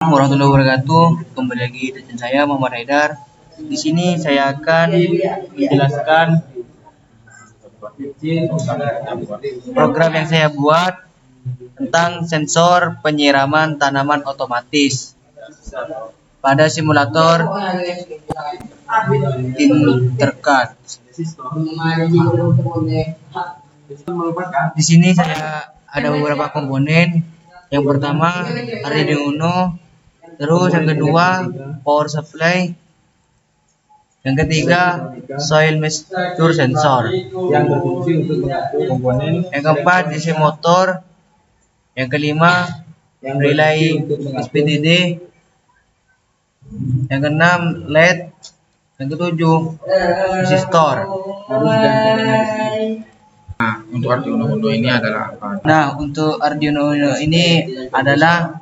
Warahmatullahi wabarakatuh. Kembali lagi dengan saya Muhammad Haidar. Di sini saya akan menjelaskan program yang saya buat tentang sensor penyiraman tanaman otomatis pada simulator Tinkercad. Di sini saya ada beberapa komponen. Yang pertama Arduino Uno, terus yang kedua power supply, yang ketiga soil moisture sensor, yang berfungsi untuk mengatur komponen, yang keempat DC motor, yang kelima yang relay berfungsi untuk mengatur SPTD, yang keenam LED, yang ketujuh resistor. arus dan tegangan listrik. Nah, untuk Arduino Uno ini adalah apa? Nah, untuk Arduino Uno ini adalah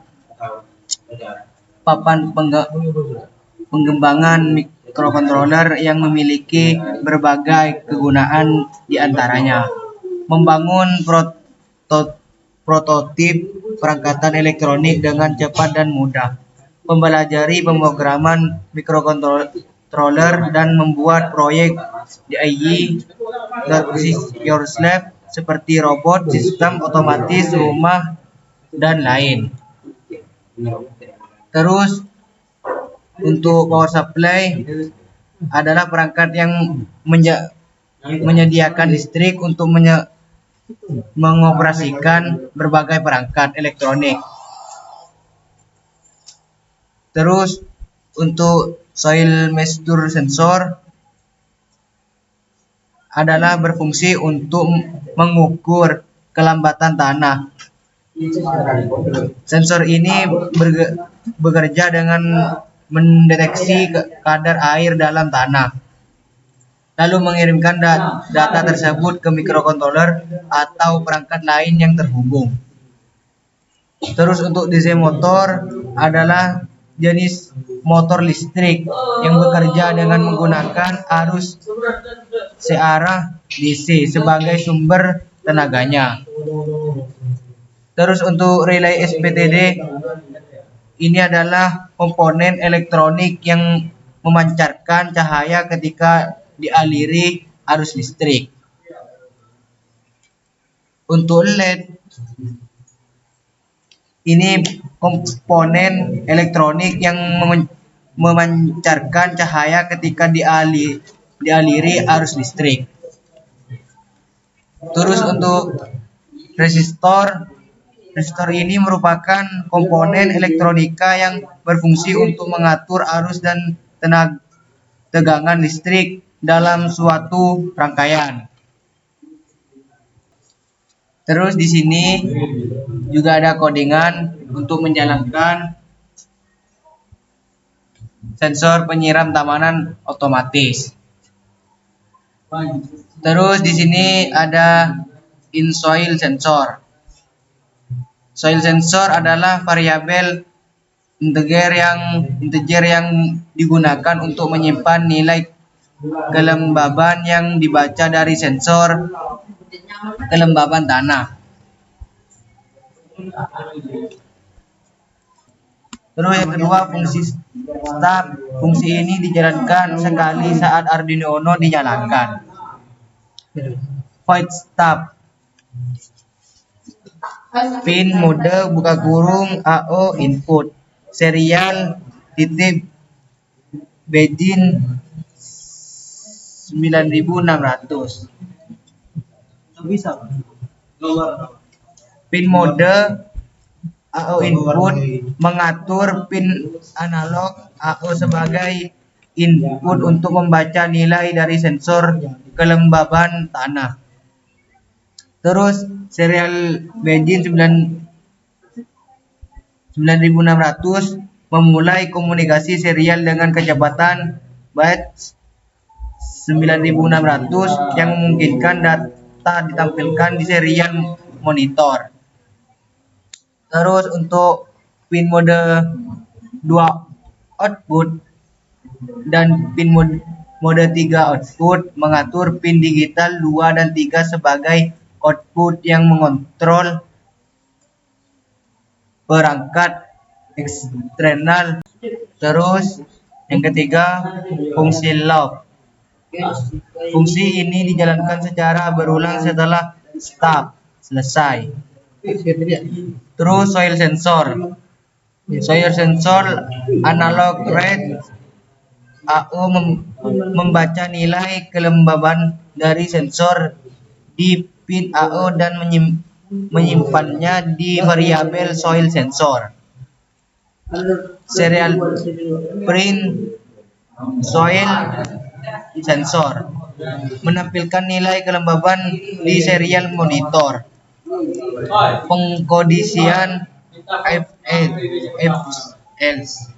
papan pengembangan mikrokontroler yang memiliki berbagai kegunaan, diantaranya membangun prototip perangkatan elektronik dengan cepat dan mudah, mempelajari pemrograman mikrokontroler, dan membuat proyek DIY yourself seperti robot, sistem otomatis rumah, dan lain. Terus untuk power supply adalah perangkat yang menyediakan listrik untuk mengoperasikan berbagai perangkat elektronik. Terus untuk soil moisture sensor adalah berfungsi untuk mengukur kelembatan tanah. Sensor ini bekerja dengan mendeteksi kadar air dalam tanah, lalu mengirimkan data tersebut ke mikrokontroler atau perangkat lain yang terhubung. Terus untuk DC motor adalah jenis motor listrik yang bekerja dengan menggunakan arus searah DC sebagai sumber tenaganya. Terus untuk relay SPTD ini adalah komponen elektronik yang memancarkan cahaya ketika dialiri arus listrik. Untuk LED ini komponen elektronik yang memancarkan cahaya ketika dialiri arus listrik. Terus untuk resistor ini merupakan komponen elektronika yang berfungsi untuk mengatur arus dan tegangan listrik dalam suatu rangkaian. Terus di sini juga ada codingan untuk menjalankan sensor penyiram tanaman otomatis. Terus di sini ada in soil sensor. Soil sensor adalah variabel integer yang digunakan untuk menyimpan nilai kelembaban yang dibaca dari sensor kelembaban tanah. Terus yang kedua fungsi start. Fungsi ini dijalankan sekali saat Arduino Uno dinyalakan. Void stop. Pin mode buka kurung AO input serial titik begin 9600. Pin mode AO input mengatur pin analog AO sebagai input untuk membaca nilai dari sensor kelembaban tanah. Terus serial begin 9600 memulai komunikasi serial dengan kecepatan bytes 9600 yang memungkinkan data ditampilkan di serial monitor. Terus untuk pin mode 2 output dan pin mode 3 output mengatur pin digital 2 dan 3 sebagai output yang mengontrol perangkat eksternal. Terus yang ketiga, fungsi loop. Fungsi ini dijalankan secara berulang setelah stop, selesai. Terus soil sensor. Soil sensor analog rate AO membaca nilai kelembaban dari sensor di pin AO dan menyimpannya di variabel soil sensor. Serial print soil sensor menampilkan nilai kelembaban di serial monitor. Pengkondisian FLS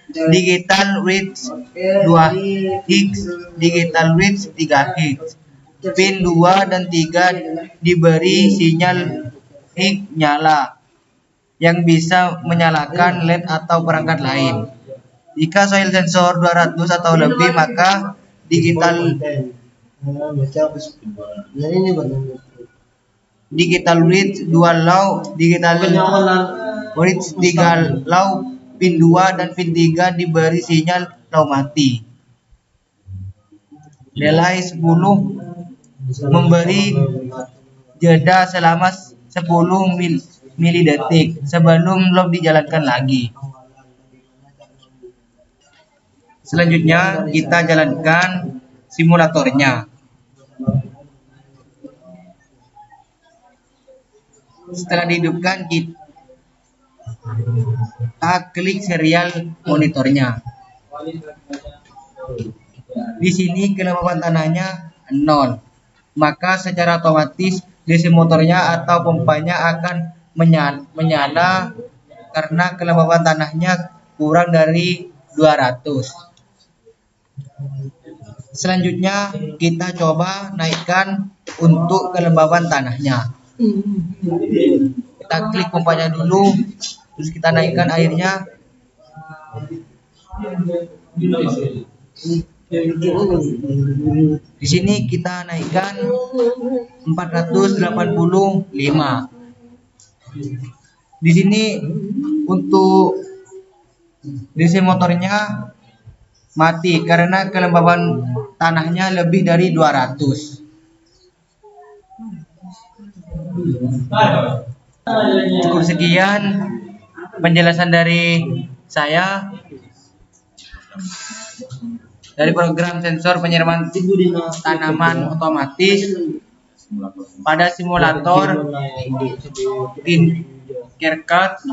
digital reach 2 Hz, digital reach 3 Hz. Pin 2 dan 3 diberi sinyal Hz nyala yang bisa menyalakan LED atau perangkat lain. Jika soil sensor 200 atau lebih, maka digital reach 2 low, digital reach 3 low, pin 2 dan pin 3 diberi sinyal low mati. Delay 10 memberi jeda selama 10 milidetik sebelum loop dijalankan lagi. Selanjutnya kita jalankan simulatornya. Setelah dihidupkan, kita klik serial monitornya. Di sini kelembaban tanahnya 0, maka secara otomatis DC motornya atau pompanya akan menyala karena kelembaban tanahnya kurang dari 200. Selanjutnya kita coba naikkan untuk kelembaban tanahnya. Kita klik pompanya dulu, terus kita naikkan airnya. Di sini kita naikkan 485. Di sini untuk DC motornya mati karena kelembaban tanahnya lebih dari 200. Cukup sekian penjelasan dari saya dari program sensor penyiraman tanaman otomatis pada simulator Tinkercad.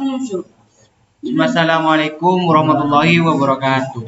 Wassalamualaikum warahmatullahi wabarakatuh.